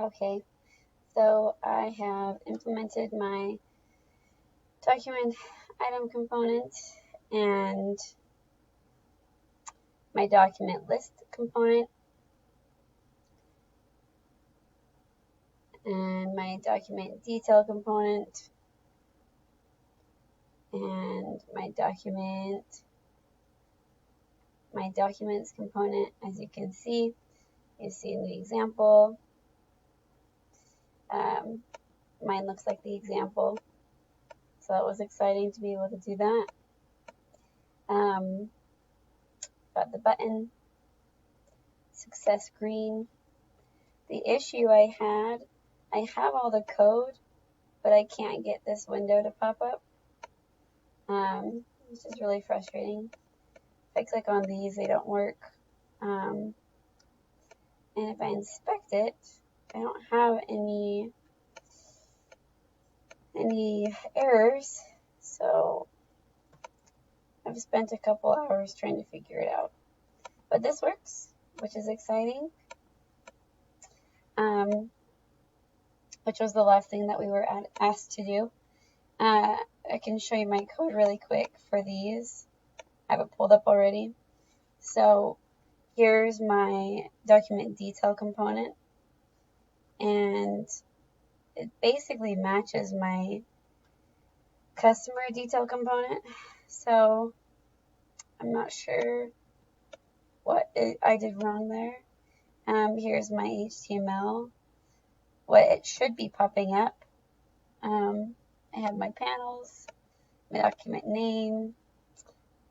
Okay, so I have implemented my document item component and my document list component and my document detail component and my documents component. As you can see, you see in the example, mine looks like the example, so that was exciting to be able to do that. Got the button, success green. The issue I have all the code, but I can't get this window to pop up, which is really frustrating. If I click on these, they don't work. And if I inspect it, I don't have any errors, so I've spent a couple hours trying to figure it out. But this works, which is exciting. Which was the last thing that we were asked to do. I can show you my code really quick for these. I have it pulled up already. So here's my document detail component, and it basically matches my customer detail component. So I'm not sure what I did wrong there. Here's my HTML, what it should be popping up. I have my panels, my document name,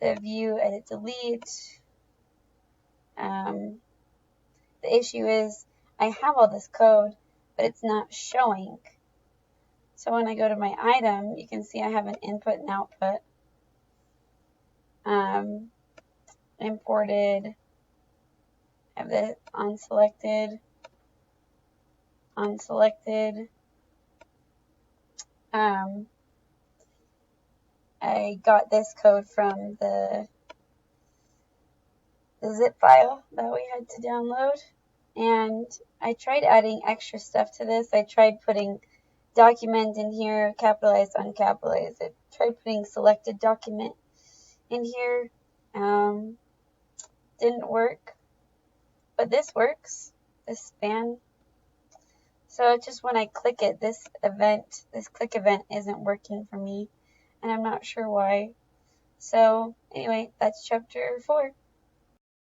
the view, edit, delete. The issue is I have all this code, but it's not showing. So when I go to my item, you can see I have an input and output. Imported, I have the unselected. I got this code from the zip file that we had to download, and I tried adding extra stuff to this. I tried putting document in here, capitalized, uncapitalized. I tried putting selected document in here. Didn't work, but this works, this span. So it's just when I click it, this click event isn't working for me, and I'm not sure why. So anyway, that's chapter 4.